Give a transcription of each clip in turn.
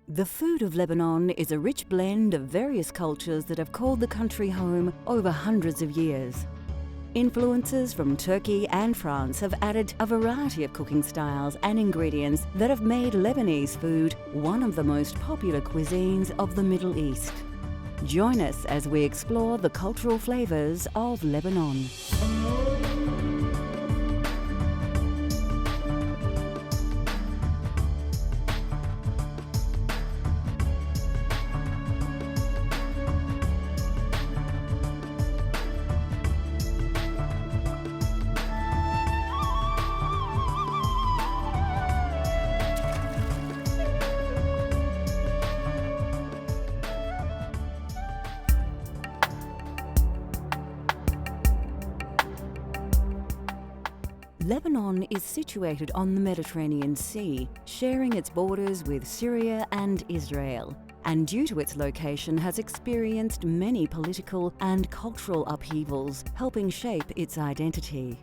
The food of Lebanon is a rich blend of various cultures that have called the country home over hundreds of years. Influences from Turkey and France have added a variety of cooking styles and ingredients that have made Lebanese food one of the most popular cuisines of the Middle East. Join us as we explore the cultural flavors of Lebanon. Lebanon is situated on the Mediterranean Sea, sharing its borders with Syria and Israel, and due to its location has experienced many political and cultural upheavals, helping shape its identity.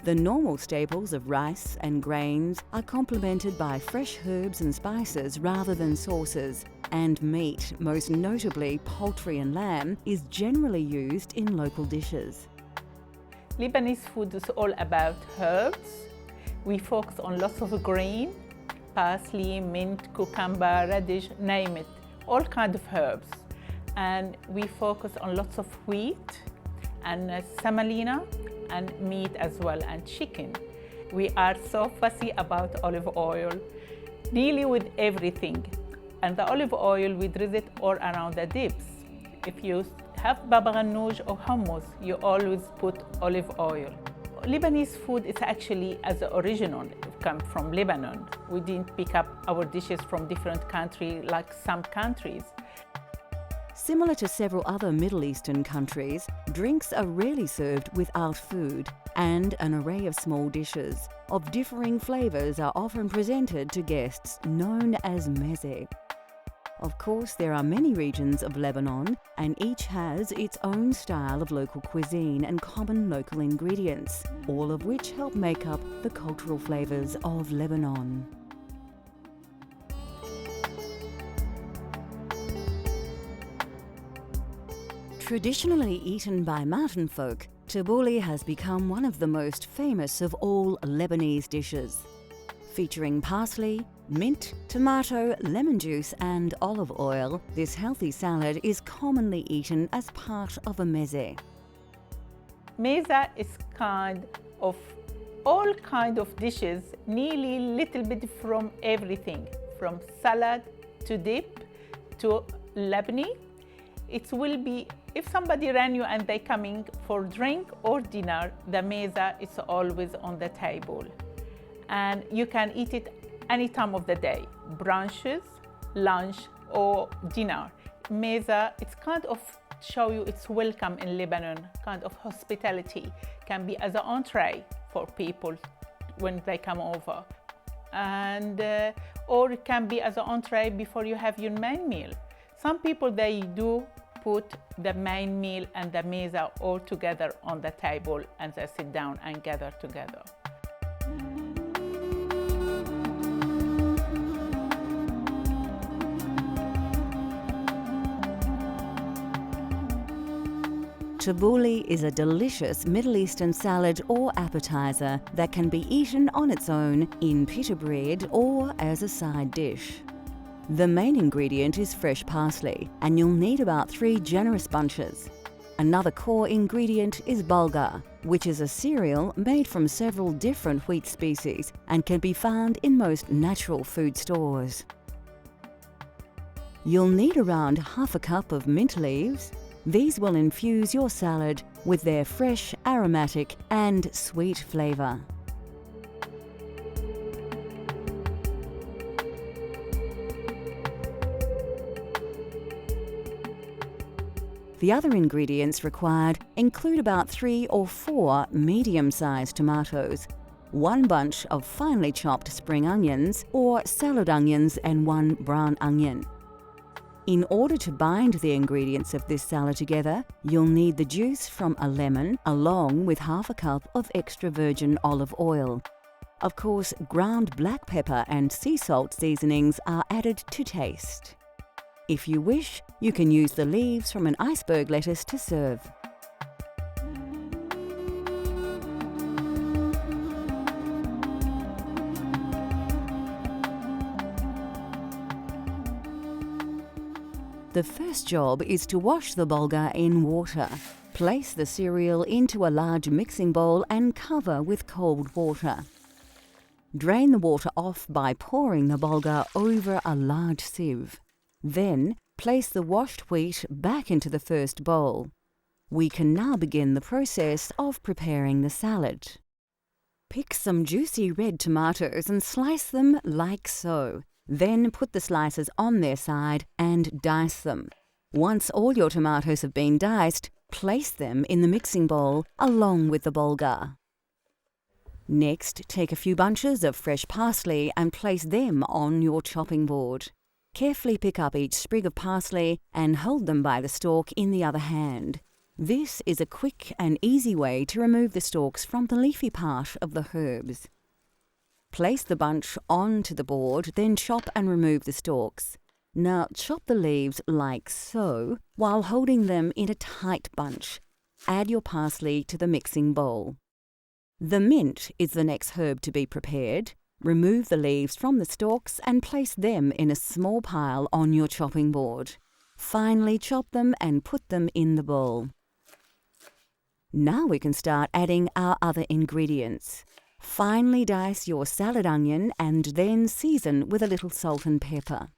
The normal staples of rice and grains are complemented by fresh herbs and spices rather than sauces, and meat, most notably poultry and lamb, is generally used in local dishes. Lebanese food is all about herbs. We focus on lots of green, parsley, mint, cucumber, radish, name it, all kinds of herbs. And we focus on lots of wheat and semolina and meat as well, and chicken. We are so fussy about olive oil, really with everything. And the olive oil, we drizzle it all around the dips. If you have baba ganoush or hummus, you always put olive oil. Lebanese food is actually, as the original, come from Lebanon. We didn't pick up our dishes from different countries like some countries. Similar to several other Middle Eastern countries, drinks are rarely served without food, and an array of small dishes of differing flavors are often presented to guests, known as meze. Of course, there are many regions of Lebanon, and each has its own style of local cuisine and common local ingredients, all of which help make up the cultural flavors of Lebanon. Traditionally eaten by mountain folk, tabbouleh has become one of the most famous of all Lebanese dishes. Featuring parsley, mint, tomato, lemon juice and olive oil, this healthy salad is commonly eaten as part of a meze. Meza is all kind of dishes, nearly little bit from everything, from salad to dip to labni. It will be, if somebody ran you and they coming for drink or dinner, the meza is always on the table. And you can eat it any time of the day, brunches, lunch, or dinner. Meza, it's kind of show you it's welcome in Lebanon, kind of hospitality. Can be as an entree for people when they come over. And, or it can be as an entree before you have your main meal. Some people, they do put the main meal and the meza all together on the table and they sit down and gather together. Tabbouleh is a delicious Middle Eastern salad or appetizer that can be eaten on its own, in pita bread, or as a side dish. The main ingredient is fresh parsley, and you'll need about 3 generous bunches. Another core ingredient is bulgur, which is a cereal made from several different wheat species and can be found in most natural food stores. You'll need around half a cup of mint leaves. These will infuse your salad with their fresh, aromatic and sweet flavor. The other ingredients required include about 3 or 4 medium-sized tomatoes, 1 bunch of finely chopped spring onions or salad onions and 1 brown onion. In order to bind the ingredients of this salad together, you'll need the juice from a lemon along with half a cup of extra virgin olive oil. Of course, ground black pepper and sea salt seasonings are added to taste. If you wish, you can use the leaves from an iceberg lettuce to serve. The first job is to wash the bulgur in water. Place the cereal into a large mixing bowl and cover with cold water. Drain the water off by pouring the bulgur over a large sieve. Then, place the washed wheat back into the first bowl. We can now begin the process of preparing the salad. Pick some juicy red tomatoes and slice them like so. Then put the slices on their side and dice them. Once all your tomatoes have been diced, place them in the mixing bowl along with the bulgur. Next, take a few bunches of fresh parsley and place them on your chopping board. Carefully pick up each sprig of parsley and hold them by the stalk in the other hand. This is a quick and easy way to remove the stalks from the leafy part of the herbs. Place the bunch onto the board, then chop and remove the stalks. Now chop the leaves like so, while holding them in a tight bunch. Add your parsley to the mixing bowl. The mint is the next herb to be prepared. Remove the leaves from the stalks and place them in a small pile on your chopping board. Finally chop them and put them in the bowl. Now we can start adding our other ingredients. Finely dice your salad onion and then season with a little salt and pepper.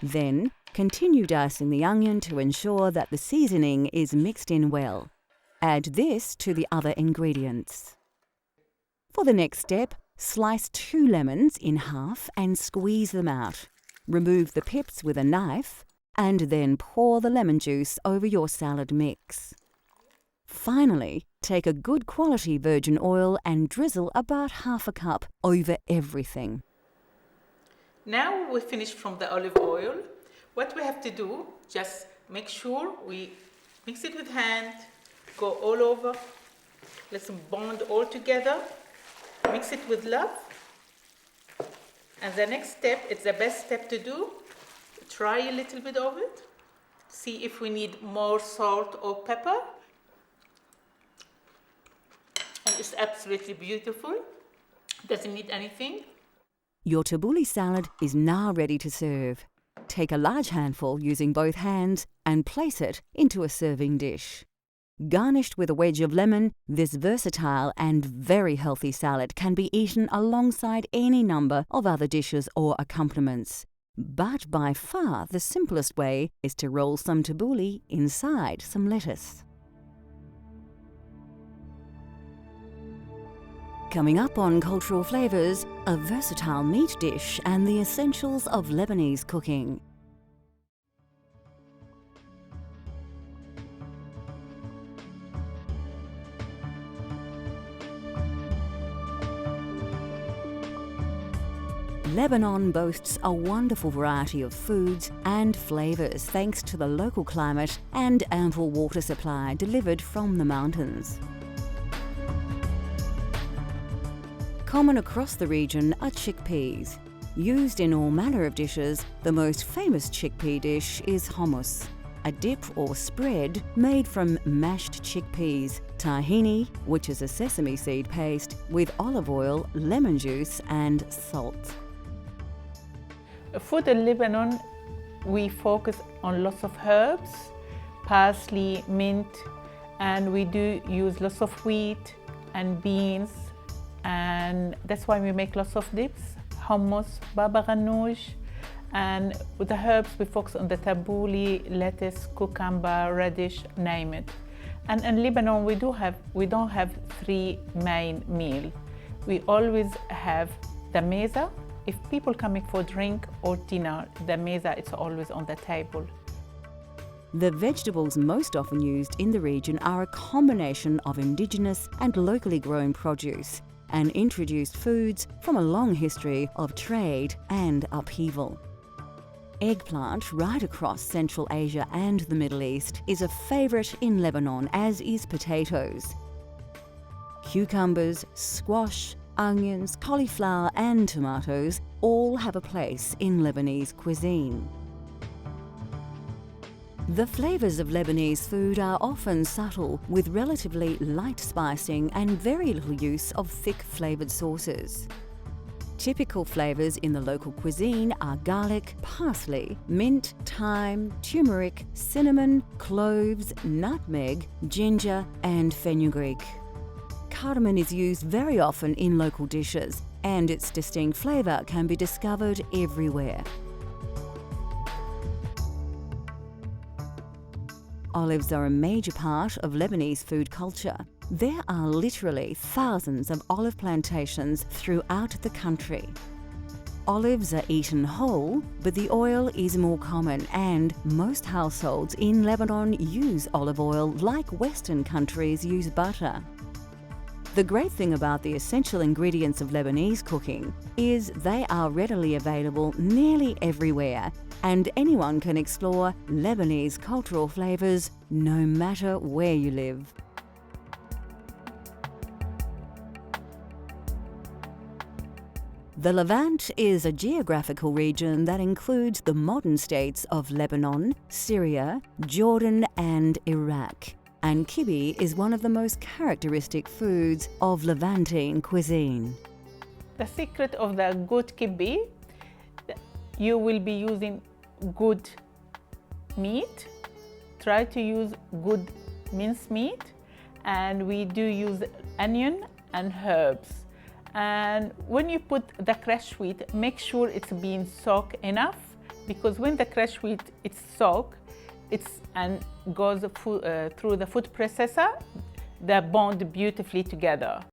Then, continue dicing the onion to ensure that the seasoning is mixed in well. Add this to the other ingredients. For the next step, slice 2 lemons in half and squeeze them out. Remove the pips with a knife and then pour the lemon juice over your salad mix. Finally, take a good quality virgin oil and drizzle about half a cup over everything. Now we finished from the olive oil. What we have to do, just make sure we mix it with hand, go all over, let's bond all together, mix it with love. And the next step, it's the best step to do, try a little bit of it, see if we need more salt or pepper. And it's absolutely beautiful, doesn't need anything. Your tabbouleh salad is now ready to serve. Take a large handful using both hands and place it into a serving dish. Garnished with a wedge of lemon, this versatile and very healthy salad can be eaten alongside any number of other dishes or accompaniments. But by far the simplest way is to roll some tabbouleh inside some lettuce. Coming up on Cultural Flavours, a versatile meat dish and the essentials of Lebanese cooking. Lebanon boasts a wonderful variety of foods and flavours thanks to the local climate and ample water supply delivered from the mountains. Common across the region are chickpeas. Used in all manner of dishes, the most famous chickpea dish is hummus, a dip or spread made from mashed chickpeas, tahini, which is a sesame seed paste, with olive oil, lemon juice and salt. Food in Lebanon, we focus on lots of herbs, parsley, mint, and we do use lots of wheat and beans. And that's why we make lots of dips, hummus, baba ghanoush, and with the herbs we focus on the tabbouleh, lettuce, cucumber, radish, name it. And in Lebanon we don't have 3 main meals. We always have the meza. If people coming for drink or dinner, the meza is always on the table. The vegetables most often used in the region are a combination of indigenous and locally grown produce, and introduced foods from a long history of trade and upheaval. Eggplant, right across Central Asia and the Middle East, is a favourite in Lebanon, as is potatoes. Cucumbers, squash, onions, cauliflower and tomatoes all have a place in Lebanese cuisine. The flavours of Lebanese food are often subtle, with relatively light spicing and very little use of thick flavoured sauces. Typical flavours in the local cuisine are garlic, parsley, mint, thyme, turmeric, cinnamon, cloves, nutmeg, ginger and fenugreek. Cardamom is used very often in local dishes, and its distinct flavour can be discovered everywhere. Olives are a major part of Lebanese food culture. There are literally thousands of olive plantations throughout the country. Olives are eaten whole, but the oil is more common, and most households in Lebanon use olive oil like Western countries use butter. The great thing about the essential ingredients of Lebanese cooking is they are readily available nearly everywhere, and anyone can explore Lebanese cultural flavours no matter where you live. The Levant is a geographical region that includes the modern states of Lebanon, Syria, Jordan and Iraq. And kibbeh is one of the most characteristic foods of Levantine cuisine. The secret of the good kibbeh, you will be using good meat. Try to use good minced meat, and we do use onion and herbs. And when you put the crushed wheat, make sure it's being soaked enough, because when the crushed wheat is soaked, and goes through the food processor, they bond beautifully together.